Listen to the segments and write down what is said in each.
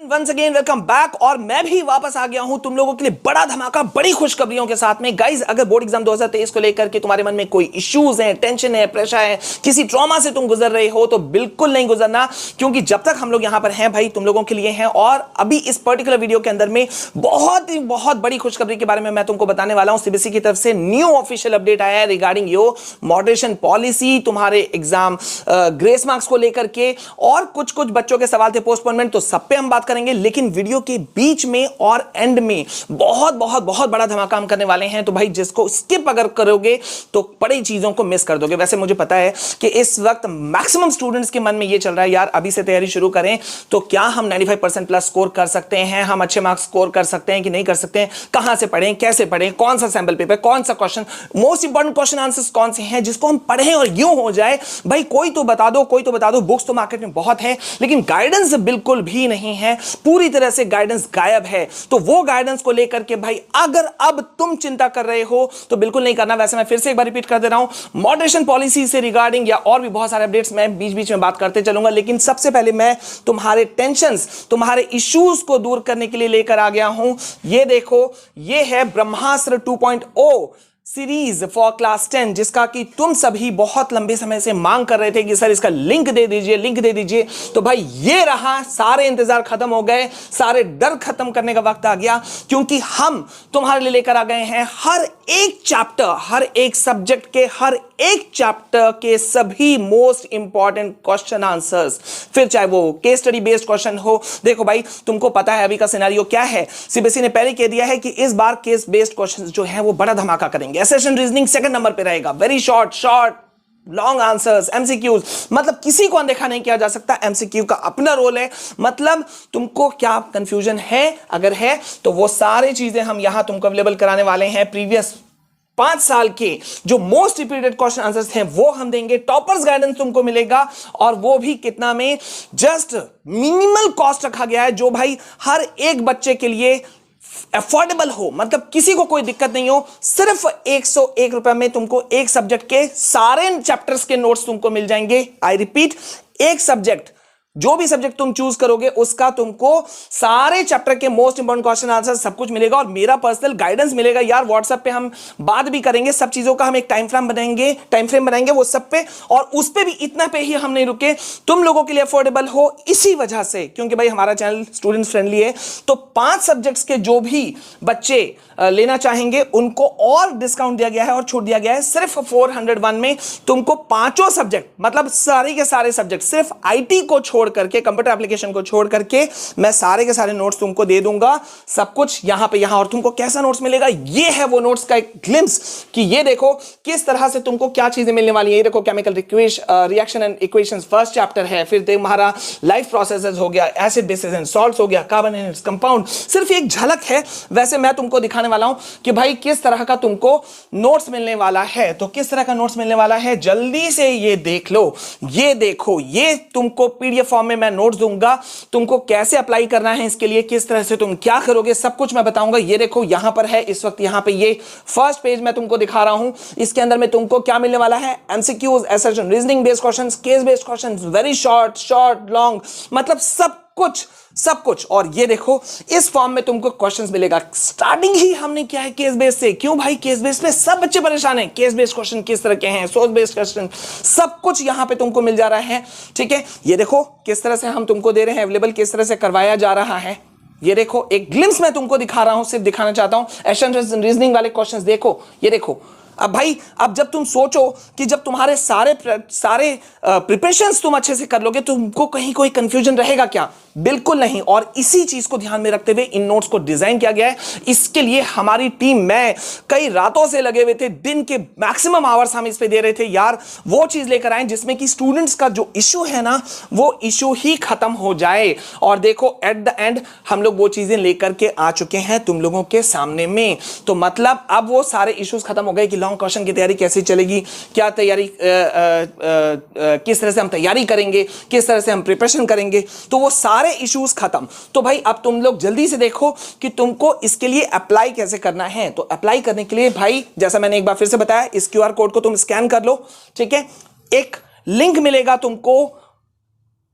Once again welcome back. और मैं भी वापस आ गया हूं तुम लोगों के लिए बड़ा धमाका, बड़ी खुशखबरियों के साथ में। गाइज, अगर बोर्ड एग्जाम 2023 को लेकर के तुम्हारे मन में कोई इश्यूज हैं, टेंशन है, प्रेशर है, किसी ट्रॉमा से तुम गुजर रहे हो, तो बिल्कुल नहीं गुजरना, क्योंकि जब तक हम लोग यहां पर हैं भाई तुम लोगों के लिए हैं। और अभी इस पर्टिकुलर वीडियो के अंदर में बहुत बड़ी खुशखबरी के बारे में मैं तुमको बताने वाला हूं। सीबीएसई की तरफ से न्यू ऑफिशियल अपडेट आया है रिगार्डिंग यो मॉडरेशन पॉलिसी, तुम्हारे एग्जाम ग्रेस मार्क्स को लेकर के, और कुछ बच्चों के सवाल थे पोस्टपोनमेंट, तो सब पे हम बात करेंगे। लेकिन वीडियो के बीच में और एंड में बहुत बड़ा धमाका हम करने वाले हैं। तो भाई जिसको स्किप अगर करोगे तो बड़ी चीजों को मिस कर दोगे। वैसे मुझे पता है कि इस वक्त मैक्सिमम स्टूडेंट्स के मन में यह चल रहा है, यार अभी से तैयारी शुरू करें तो क्या हम 95% प्लस स्कोर कर सकते हैं, हम अच्छे मार्क्स स्कोर कर सकते हैं कि नहीं कर सकते हैं, कहां से पढ़ें, कैसे पढ़ें, कौन सा सैंपल पेपर, कौन सा question, most important question answers कौन से हैं जिसको हम पढ़ें और यूं हो जाए। भाई कोई तो बता दो, बुक्स तो मार्केट में बहुत है, लेकिन गाइडेंस बिल्कुल भी नहीं है, पूरी तरह से गाइडेंस गायब है। तो वो गाइडेंस को लेकर के भाई अगर अब तुम चिंता कर रहे हो तो बिल्कुल नहीं करना। वैसे मैं फिर से एक बार रिपीट कर दे रहा हूं, मॉडरेशन पॉलिसी से रिगार्डिंग या और भी बहुत सारे अपडेट्स मैं बीच में बात करते चलूंगा। लेकिन सबसे पहले मैं तुम्हारे टेंशंस, तुम्हारे इश्यूज को दूर करने के लिए लेकर आ गया हूं। ये देखो, ये है ब्रह्मास्त्र 2.0 सीरीज फॉर क्लास 10, जिसका कि तुम सभी बहुत लंबे समय से मांग कर रहे थे कि सर इसका लिंक दे दीजिए। तो भाई ये रहा, सारे इंतजार खत्म हो गए, सारे डर खत्म करने का वक्त आ गया, क्योंकि हम तुम्हारे लिए लेकर आ गए हैं हर एक चैप्टर, हर एक सब्जेक्ट के हर एक चैप्टर के सभी मोस्ट इंपॉर्टेंट क्वेश्चन आंसर्स, फिर चाहे वो केस स्टडी बेस्ड क्वेश्चन हो। देखो भाई, तुमको पता है अभी का सिनेरियो क्या है। सीबीएसई ने पहले कह दिया है कि इस बार केस बेस्ड क्वेश्चन जो है वो बड़ा धमाका करेंगे। एसेशन रीजनिंग सेकंड नंबर पे रहेगा, very short long answers, MCQs, मतलब किसी को अनदेखा नहीं किया जा सकता। एमसीक्यू का अपना रोल है। मतलब तुमको क्या कंफ्यूजन है, अगर है तो वो सारी चीजें हम यहां तुमको अवेलेबल कराने वाले हैं। प्रीवियस 5 साल के जो मोस्ट रिपीटेड क्वेश्चन आंसर्स हैं वो हम देंगे। टॉपर्स गाइडेंस तुमको मिलेगा, और वो भी कितना में, जस्ट मिनिमल कॉस्ट रखा गया है, जो भाई हर एक बच्चे के लिए अफोर्डेबल हो, मतलब किसी को कोई दिक्कत नहीं हो। सिर्फ 101 रुपए में तुमको एक सब्जेक्ट के सारे चैप्टर्स के नोट्स तुमको मिल जाएंगे। आई रिपीट, एक सब्जेक्ट, जो भी सब्जेक्ट तुम चूज करोगे उसका तुमको सारे चैप्टर के मोस्ट इंपोर्टेंट क्वेश्चन आंसर सब कुछ मिलेगा, और मेरा पर्सनल गाइडेंस मिलेगा। यार व्हाट्सएप पे हम बात भी करेंगे सब चीजों का, हम एक टाइम फ्रेम बनाएंगे वो सब पे, और उस पे भी इतना पे ही हम नहीं रुके, तुम लोगों के लिए अफोर्डेबल हो इसी वजह से, क्योंकि भाई हमारा चैनल स्टूडेंट फ्रेंडली है। तो 5 सब्जेक्ट्स के जो भी बच्चे लेना चाहेंगे उनको और डिस्काउंट दिया गया है और छूट दिया गया है। सिर्फ 401 में तुमको पांचों सब्जेक्ट, मतलब सारे के सारे सब्जेक्ट, सिर्फ आईटी को छोड़ करके, कंप्यूटर एप्लीकेशन को छोड़ करके, मैं सारे के सारे नोट्स तुमको दे दूंगा, सब कुछ यहां पे यहां। और तुमको कैसा नोट्स मिलेगा, ये है वो नोट्स का एक ग्लिम्स, कि ये देखो किस तरह से तुमको क्या चीजें मिलने वाली है। ये देखो, chemical reaction and equations first chapter है, फिर तुम्हारा लाइफ प्रोसेसेस हो गया, एसिड बेसिस एंड सॉल्ट्स हो गया, कार्बन एंड इट्स कंपाउंड, सिर्फ एक झलक है। वैसे मैं तुमको दिखाने वाला हूं कि भाई किस तरह का तुमको नोट्स मिलने वाला है। तो किस तरह का नोट्स मिलने वाला है, जल्दी से ये देख लो। ये देखो, ये तुमको पीडीएफ फॉर्म में मैं नोट्स दूंगा, तुमको कैसे अप्लाई करना है इसके लिए, किस तरह से तुम क्या करोगे, सब कुछ मैं बताऊंगा। ये देखो यहां पर है इस वक्त, यहां पे ये फर्स्ट पेज मैं तुमको दिखा रहा हूं। इसके अंदर में तुमको क्या मिलने वाला है, MCQs, assertion reasoning based questions, case based questions, very short long, मतलब सब कुछ। और ये देखो इस फॉर्म में तुमको क्वेश्चंस मिलेगा। स्टार्टिंग ही हमने किया है केस बेस से। क्यों भाई, केस बेस पे सब बच्चे परेशान हैं। केस बेस्ड क्वेश्चन किस तरह के हैं, सोर्स बेस्ड क्वेश्चन, सब कुछ यहां पे तुमको मिल जा रहा है। ठीक है, ये देखो किस तरह से हम तुमको दे रहे हैं अवेलेबल, किस तरह से करवाया जा रहा है। ये देखो एक ग्लिम्स मैं तुमको दिखा रहा हूं, सिर्फ दिखाना चाहता हूं। एसेशन रीजनिंग वाले क्वेश्चंस देखो, ये देखो। अब भाई, अब जब तुम सोचो कि जब तुम्हारे सारे प्रिपरेशंस तुम अच्छे से कर लोगे, तुमको कहीं कोई कंफ्यूजन रहेगा क्या, बिल्कुल नहीं। और इसी चीज को ध्यान में रखते हुए इन नोट्स को डिजाइन किया गया है। इसके लिए हमारी टीम, मैं कई रातों से लगे हुए थे, दिन के मैक्सिमम आवर्स हम इस पे दे रहे थे। यार वो चीज लेकर आए जिसमें कि स्टूडेंट्स का जो इशू है ना, वो इशू ही खत्म हो जाए। और देखो एट द एंड हम लोग वो चीजें लेकर के आ चुके हैं तुम लोगों के सामने में। तो मतलब अब वो सारे इश्यूज खत्म हो गए कि लॉन्ग क्वेश्चन की तैयारी कैसे चलेगी, क्या तैयारी, किस तरह से हम तैयारी करेंगे, किस तरह से हम प्रिपरेशन करेंगे, तो वो सारे इश्यूज खत्म। तो भाई अब तुम लोग जल्दी से देखो कि तुमको इसके लिए अप्लाई कैसे करना है। तो अप्लाई करने के लिए भाई, जैसा मैंने एक बार फिर से बताया, इस क्यूआर कोड को तुम स्कैन कर लो। ठीक है, एक लिंक मिलेगा तुमको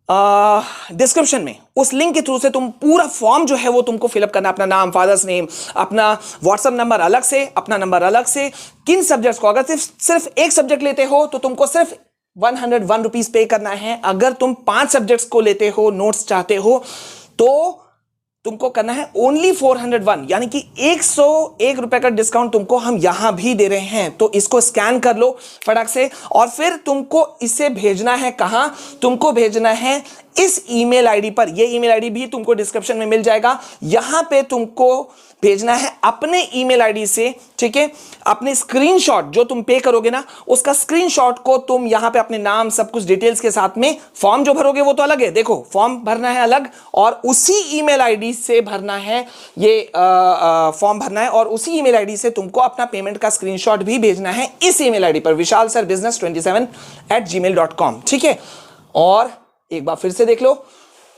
डिस्क्रिप्शन में उस लिंक के थ्रू से तुम पूरा फॉर्म जो है वो तुमको फिलअप करना, अपना नाम, फादर्स नेम, अपना व्हाट्सएप नंबर अलग से, अपना नंबर अलग से, किन सब्जेक्ट्स को, अगर सिर्फ एक सब्जेक्ट लेते हो तो तुमको सिर्फ 101 रुपीज पे करना है। अगर तुम 5 सब्जेक्ट्स को लेते हो, नोट्स चाहते हो, तो तुमको करना है ओनली 401, यानी कि 101 रुपए का डिस्काउंट तुमको हम यहां भी दे रहे हैं। तो इसको स्कैन कर लो फटाक से, और फिर तुमको इसे भेजना है कहां, तुमको भेजना है इस ईमेल आईडी पर। ये ईमेल आईडी भी तुमको डिस्क्रिप्शन में मिल जाएगा। यहां पे तुमको भेजना है अपने ईमेल आईडी से, ठीक है, अपने स्क्रीनशॉट जो तुम पे करोगे ना, उसका स्क्रीनशॉट को तुम यहां पे अपने नाम सब कुछ डिटेल्स के साथ में, फॉर्म जो भरोगे वो तो अलग है, देखो फॉर्म भरना है अलग, और उसी ईमेल आईडी से भरना है, ये फॉर्म भरना है, और उसी ईमेल आईडी से तुमको अपना पेमेंट का स्क्रीनशॉट भी भेजना है इस ईमेल आईडी पर, vishalsirbusiness27@gmail.com, ठीक है। और एक बार फिर से देख लो,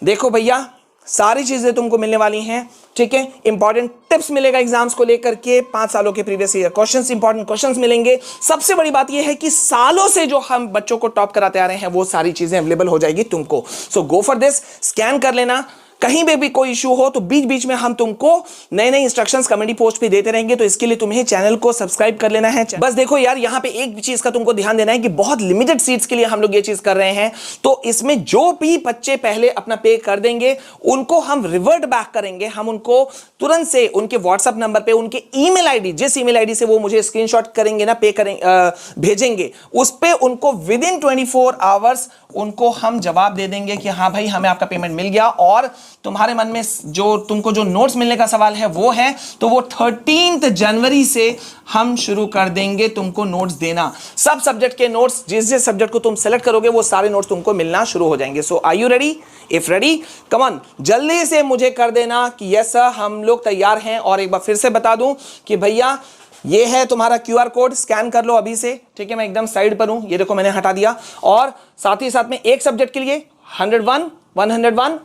देखो भैया सारी चीजें तुमको मिलने वाली हैं, ठीक है। इंपॉर्टेंट टिप्स मिलेगा एग्जाम्स को लेकर के, 5 सालों के previous year questions, important questions मिलेंगे। सबसे बड़ी बात यह है कि सालों से जो हम बच्चों को टॉप कराते आ रहे हैं वो सारी चीजें अवेलेबल हो जाएगी तुमको। सो गो फॉर दिस, स्कैन कर लेना। कहीं पे भी कोई इशू हो तो बीच बीच में हम तुमको नए नए इंस्ट्रक्शंस कमेंटी पोस्ट पे देते रहेंगे, तो इसके लिए तुम्हें चैनल को सब्सक्राइब कर लेना है। बस देखो यार, यहाँ पे एक चीज का तुमको ध्यान देना है कि बहुत लिमिटेड सीट्स के लिए हम लोग ये चीज कर रहे हैं, तो इसमें जो भी बच्चे पहले अपना पे कर देंगे उनको हम रिवर्ट बैक करेंगे, हम उनको तुरंत से उनके व्हाट्सएप नंबर पे, उनके ईमेल आईडी, जिस ईमेल आईडी से वो मुझे स्क्रीनशॉट करेंगे ना, पे करेंगे, भेजेंगे, उस पे उनको विदिन 24 आवर्स उनको हम जवाब दे देंगे कि हाँ भाई हमें आपका पेमेंट मिल गया। और तुम्हारे मन में जो तुमको जो नोट्स मिलने का सवाल है वो है, तो वो 13 जनवरी से हम शुरू कर देंगे तुमको नोट्स देना। सब सब्जेक्ट के नोट्स, जिस जिस सब्जेक्ट को तुम सेलेक्ट करोगे वो सारे नोट्स तुमको मिलना शुरू हो जाएंगे। So are you ready? If ready, come on, जल्दी से मुझे कर देना कि यस सर हम लोग तैयार हैं। और एक बार फिर से बता दूं कि भैया ये है तुम्हारा QR कोड, स्कैन कर लो अभी से, ठीक है। मैं एकदम साइड पर हूं, ये देखो मैंने हटा दिया। और साथ ही साथ में एक सब्जेक्ट के लिए 101,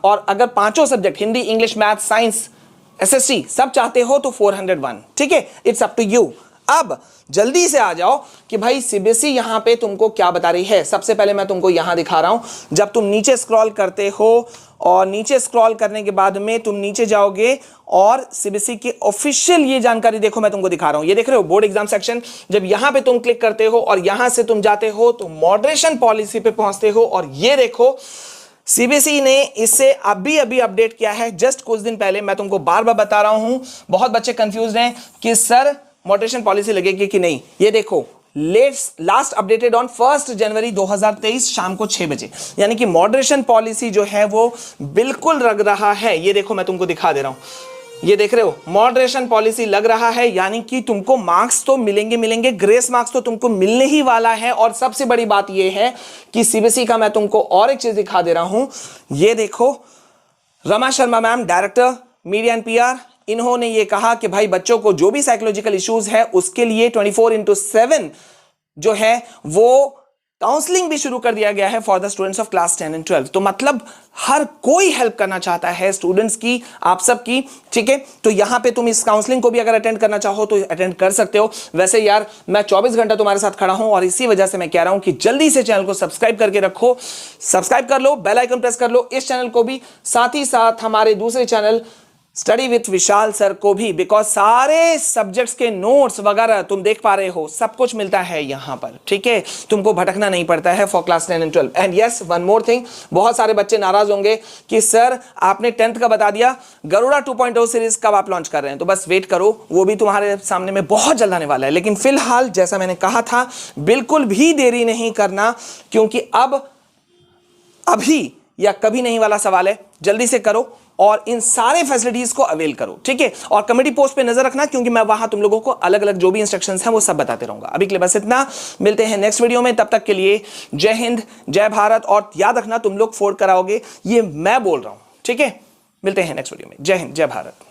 और अगर 5 subject Hindi, English, math, science, SST सब चाहते हो तो 401, ठीक है। It's up to you. अब जल्दी से आ जाओ कि भाई CBSE यहां पे तुमको क्या बता रही है। सबसे पहले मैं तुमको यहां दिखा रहा हूं, जब तुम नीचे स्क्रॉल करते हो, और नीचे स्क्रॉल करने के बाद में तुम नीचे जाओगे और CBSE की ऑफिशियल ये जानकारी देखो, मैं तुमको दिखा रहा हूं। ये देख रहे हो बोर्ड एग्जाम सेक्शन, जब यहां पे तुम क्लिक करते हो और यहां से तुम जाते हो तो मॉडरेशन पॉलिसी पे पहुंचते हो, और ये देखो CBSE ने इसे अभी अपडेट किया है, जस्ट कुछ दिन पहले। मैं तुमको बार बार बता रहा हूं, बहुत बच्चे कंफ्यूज हैं कि सर मॉडरेशन पॉलिसी लगेगी कि नहीं। ये देखो लास्ट अपडेटेड ऑन 1 जनवरी 2023 शाम को 6 बजे, यानी कि मॉडरेशन पॉलिसी जो है वो बिल्कुल लग रहा है। ये देखो मैं तुमको दिखा दे रहा हूं, ये देख रहे हो मॉडरेशन पॉलिसी लग रहा है, यानी कि तुमको मार्क्स तो मिलेंगे, ग्रेस मार्क्स तो तुमको मिलने ही वाला है। और सबसे बड़ी बात ये है कि CBSE का मैं तुमको और एक चीज दिखा दे रहा हूं। ये देखो Rama Sharma ma'am, director media and PR, इन्होंने ये कहा कि भाई बच्चों को जो भी साइकोलॉजिकल इश्यूज है उसके लिए 24/7 जो है वो काउंसलिंग भी शुरू कर दिया गया है for the students of class 10 and 12। तो मतलब हर कोई हेल्प करना चाहता है स्टूडेंट्स की, आप सब की, ठीक है। तो यहां पे तुम इस काउंसलिंग को भी अगर अटेंड करना चाहो तो अटेंड कर सकते हो। वैसे यार मैं 24 घंटा तुम्हारे साथ खड़ा हूं, और इसी वजह से मैं कह रहा हूं कि जल्दी से चैनल को सब्सक्राइब करके रखो, सब्सक्राइब कर लो, बेल आइकन प्रेस कर लो इस चैनल को भी, साथ ही साथ हमारे दूसरे channel study with Vishal sir को भी, बिकॉज सारे सब्जेक्ट्स के नोट्स वगैरह तुम देख पा रहे हो, सब कुछ मिलता है यहां पर, ठीक है। तुमको भटकना नहीं पड़ता है for class 10 and 12। And yes, one more thing, बहुत सारे बच्चे नाराज होंगे कि सर आपने 10th का बता दिया, गरुड़ा 2.0 सीरीज कब आप लॉन्च कर रहे हैं। तो बस वेट करो, वो भी तुम्हारे सामने में बहुत जल्द आने वाला है। लेकिन फिलहाल जैसा मैंने कहा था, बिल्कुल भी देरी नहीं करना, क्योंकि अब अभी या कभी नहीं वाला सवाल है। जल्दी से करो और इन सारे फैसिलिटीज को अवेल करो, ठीक है। और कमेटी पोस्ट पे नजर रखना, क्योंकि मैं वहां तुम लोगों को अलग अलग जो भी इंस्ट्रक्शंस हैं वो सब बताते रहूंगा। अभी के लिए बस इतना, मिलते हैं नेक्स्ट वीडियो में। तब तक के लिए जय हिंद, जय भारत, और याद रखना तुम लोग फोड़ कराओगे, ये मैं बोल रहा हूं, ठीक है। मिलते हैं नेक्स्ट वीडियो में। जय हिंद, जय भारत।